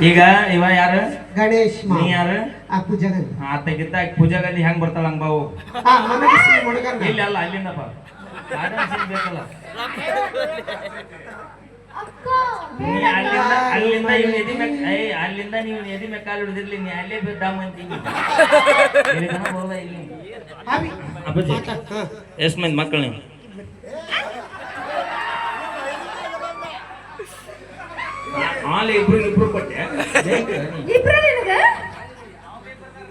ಈಗ ಇವ ಯಾರು? ಗಣೇಶ್ ನೀ ಯಾರು? ಆ ಪೂಜಾಗಲ್ಲಿ ಆತಗಿದ್ದ ಪೂಜಾಗಲ್ಲಿ ಹೆಂಗ್ ಬರ್ತಾಳ ಹಂಗ ಬಾವು ಇಲ್ಲಿ ಅಲ್ಲ ಅಲ್ಲಿಂದಪ್ಪ ಬೇಕಲ್ಲ ನೀ ಅಲ್ಲಿಂದ ಅಲ್ಲಿಂದ ಇವ್ ಎದಿ ಮೆಕ್ ಅಲ್ಲಿಂದ ನೀವು ಎದಿ ಮೆಕ್ಕಾಲ್ ಹಿಡಿದಿರ್ಲಿ ನೀ ಅಲ್ಲೇ ಬಿದ್ದಾಮ ಅಂತೀನಿ ಬರೋದ ಇಲ್ಲಿ ಅಪ್ಪಾಜಿ ಎಷ್ಟು ಮಂದಿ ಮಕ್ಕಳು ನೀವು? ಹಾಲು ಇಬ್ರು ಕೊಟ್ಟೆ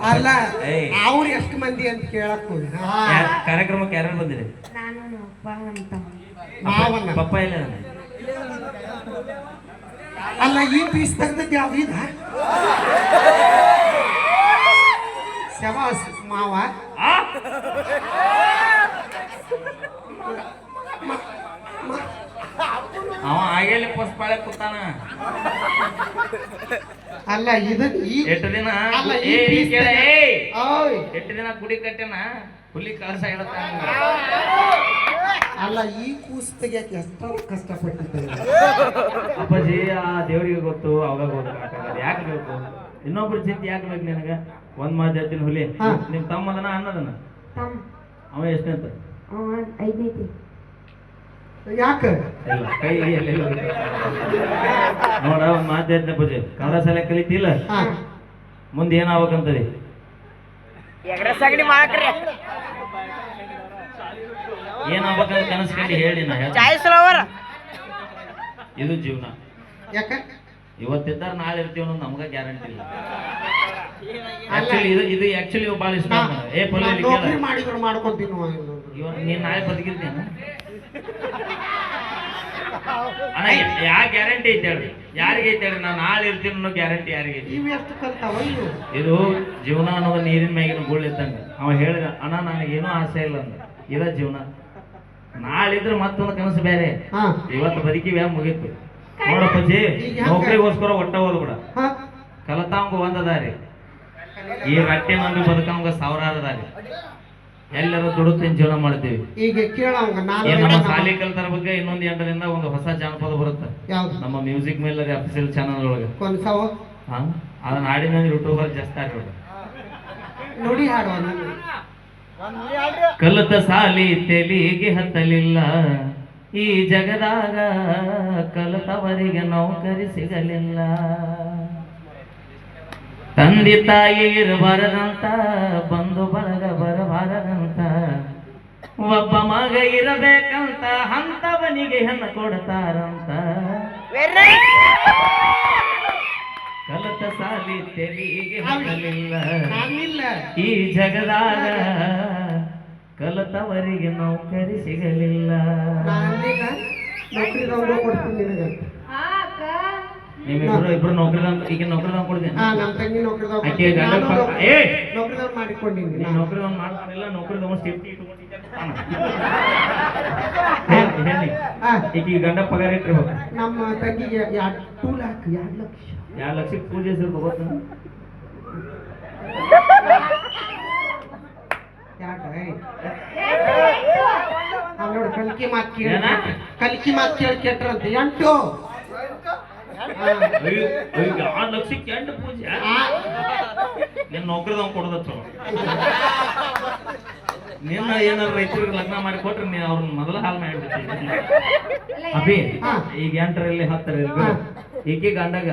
ಅಲ್ಲ ಅವ್ರು ಎಷ್ಟು ಮಂದಿ ಅಂತ ಕೇಳಕ್ ಕಾರ್ಯಕ್ರಮಕ್ಕೆ ಯಾರು ಬಂದಿರಿ? ಪಪ್ಪ ಇಲ್ಲ ಅಲ್ಲ ಈ ಪೀಸ್ ತೆಗ್ದದ್ದು ಯಾವ್ದು ಇದ ಶಬಾಸ್ ಮಾವ ಅವ ಆಗೇಲಿ ಪಸ್ಪಾಳೆ ಕೂತಾನ. ಅಲ್ಲ ಇದು ಎಷ್ಟು ದಿನ ಎಷ್ಟು ದಿನ ಕುಡಿ ಕಟ್ಟೆನ ಹುಲಿ ಕಳಸ ಹೇಳ್ತಾನ. ಅಲ್ಲ ಈ ಕೂಸ್ ತೆಗಿಯಕ್ಕೆ ಎಷ್ಟು ಕಷ್ಟಪಟ್ಟಿದ್ದಾರೆ ಅಪ್ಪಾಜಿ. ಆ ದೇವರಿಗೆ ಗೊತ್ತು, ಅವಾಗ ಗೊತ್ತಾಗಲ್ಲ ಯಾಕೆ ಬೇಕು ಇನ್ನೊಬ್ರ ಚಿಂತೆ ಯಾಕೆ ಬೇಕು ನಿನಗ? ಒಂದ್ ಮಾತು ಹೇಳ್ತೀನಿ ಹುಲಿ, ನಿಮ್ ತಮ್ಮ ಅದನ ಅನ್ನದನ ಅವ ಎಷ್ಟನೇ ಅಂತ ಯಾಕೆ ಇಲ್ಲ ಕೈ ನೋಡ ಒಂದ್ ಮಾತು ಹೇಳ್ತೀನಿ ಅಪ್ಪಾಜಿ, ಕನ್ನಡ ಶಾಲೆ ಕಲಿತಿಲ್ಲ ಮುಂದೆ ಏನಾಗ್ಬೇಕಂತದಿ? ಏನಾಗ್ಬೇಕಂತ ಕನಸ್ಕೊಂಡು ಹೇಳಿ ನಾ ಇದು ಜೀವನ. ಯಾಕ ಇವತ್ತಿದ್ದಾರ ನಾಳೆ ಇರ್ತೀವಿ ಅನ್ನೋದು ನಮ್ಗ ಗ್ಯಾರಂಟಿ ಇಲ್ಲ. ಆಕ್ಚುಲಿ ಇದು ಆಕ್ಚುಲಿ ಭಾಳ ಇಷ್ಟ ಏ ಪೊಲೀಸ್ ಮಾಡಿದ್ರು ಮಾಡ್ಕೊಂತೀನಿ ನೀನ್ ನಾಳೆ ಬದುಕಿರ್ತೇನ ಅಣ್ಣ? ಯಾ ಗ್ಯಾರಂಟಿ ಐತೆ ಹೇಳ್ರಿ? ಯಾರಿಗೆ ಐತೆ ಹೇಳ್ರಿ? ನಾನು ನಾಳೆ ಇರ್ತೀನಿ ಅನ್ನೋ ಗ್ಯಾರಂಟಿ ಯಾರಿಗೆ? ಇದು ಜೀವನ ಅನ್ನೋದು ನೀರಿನ ಮ್ಯಾಗಿನ ಗುಳ್ಳ ಇದ್ದಂಗ. ಅವ ಹೇಳಿದ ಅಣ್ಣ ನನಗೇನೂ ಆಸೆ ಇಲ್ಲ ಅಂದ. ಇದ ಜೀವನ. ನಾಳಿದ್ರೆ ಮತ್ತೊಂದು ಕನಸು ಬೇರೆ. ಇವತ್ತು ಬದುಕಿವ್ಯಾ ಮುಗೀತು ನೋಡಪ್ಪಜ್ಜಿ. ನೌಕರಿಗೋಸ್ಕರ ಒಟ್ಟ ಹೋದ್ಬಿಡ. ಕಲತಾವಂಗ ಒಂದದಾರಿ, ಈ ರಟ್ಟೆ ಮಂದಿ ಬದುಕಂಗ ಸಾವಿರಾರು ದಾರಿ. ಎಲ್ಲರೂ ದುಡುತ್ತಿನ ಜೀವನ ಮಾಡ್ತೀವಿ. ಈಗ ಕೇಳಂಗ ನಮ್ಮ ಶಾಲೆ ಕಲ್ತರ ಬಗ್ಗೆ ಇನ್ನೊಂದು 8 ದಿನದಿಂದ ಒಂದು ಹೊಸ ಜಾನಪದ ಬರುತ್ತೆ ನಮ್ಮ ಮ್ಯೂಸಿಕ್ ಮೇಲೆ ಅಫಿಷಿಯಲ್ ಚಾನಲ್ ಒಳಗೆ. ಅದನ್ನ ಹಾಡಿನ ಯೂಟ್ಯೂಬರ್ ಜಾಸ್ತಿ ಹಾಕೋದು ನೋಡಿ ಹಾಡುವ. ಕಲಿತ ಸಾಲಿ ತೆಲಿಗೆ ಹತ್ತಲಿಲ್ಲ, ಈ ಜಗದಾಗ ಕಲಿತವರಿಗೆ ನೌಕರಿ ಸಿಗಲಿಲ್ಲ. ತಂದೆ ತಾಯಿ ಇರಬಾರದಂತ, ಬಂಧು ಬಳಗ ಬರಬಾರದಂತ, ಒಬ್ಬ ಮಗ ಇರಬೇಕಂತ ಅಂತವನಿಗೆ ಹೆಣ್ಣು ಕೊಡ್ತಾರಂತ. ಕಲಿತ ಸಾಲಿ ತೆಲಿಗೆ ಹತ್ತಲಿಲ್ಲ, ಈ ಜಗದಾಗ ಕಲಿತವರಿಗೆ ನೌಕರಿ ಸಿಗಲಿಲ್ಲ. ನಿಮ್ಮಿಬ್ರು ಇಬ್ರು ನೌಕರಿದಾಗ ಈಗ ನೌಕರಿದಾಗ ಕೊಡ್ತೀನಿ. ನೌಕರಿದಾಗ ಮಾಡ್ಕೊಂಡಿಲ್ಲ, ನೌಕರಿದಾಗ ಸೇಫ್ಟಿ ಈಗ ಗಂಡ ಪಗಾರ ಇಟ್ಟಿರ್ಬೇಕು. ನಮ್ಮ ತಂಗಿಗೆ 2 ಲಕ್ಷಕ್ಕೆ ಪೂಜೆ ಸಿರ್ಬೇಕು. ನೋಡಿ ಕಲ್ಕಿ ಮಾತು ಕೇಳಿ ಕೆಟ್ರಂತೆ 8 ಲಕ್ಷಕ್ಕೆ 8 ಪೂಜೆ. ನಿನ್ನ ನೌಕರಿದವ್ ಕೊಡೋದ ಚಲೋ. ನಿನ್ನ ಏನಾದ್ರು ರೈತರಿಗೆ ಲಗ್ನ ಮಾಡಿ ಕೊಟ್ರೆ ನೀನು ಅವ್ರನ್ನ ಮೊದಲ ಹಾಲ್ ಮಾಡಿಬಿಡ್ತೀನಿ. ಅಭಿ ಈಗ 8ರಲ್ಲಿ 10ರಲ್ಲಿ ಈಕೆ ಗಂಡಗ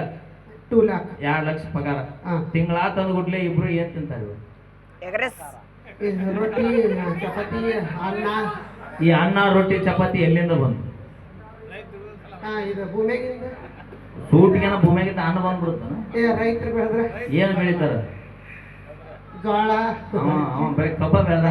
2 ಲಕ್ಷ 2 ಲಕ್ಷ ಪಗಾರ. ತಿಂಗಳ ತಂದು ಗುಡ್ಲೆ ಇಬ್ರು ಏನ್ ತಿಂತಾರೆ? ರೊಟ್ಟಿ ಚಪಾತಿ ಅನ್ನ. ಈ ಅನ್ನ ರೊಟ್ಟಿ ಚಪಾತಿ ಎಲ್ಲಿಂದ ಬಂತು? ಇದು ಭೂಮಿಯಾಗಿಂದ. ಸೂಟಿಗೆನ ಭೂಮಿಯಾಗಿಂದ ಅನ್ನ ಬಂದ್ಬಿಡುತ್ತಾನ. ರೈತರು ಬೆಳೆದ್ರೆ ಏನ್ ಬೆಳಿತಾರ? ಜೋಳ. ಬರೀ ಕಬ್ಬ ಬೆಳೆದ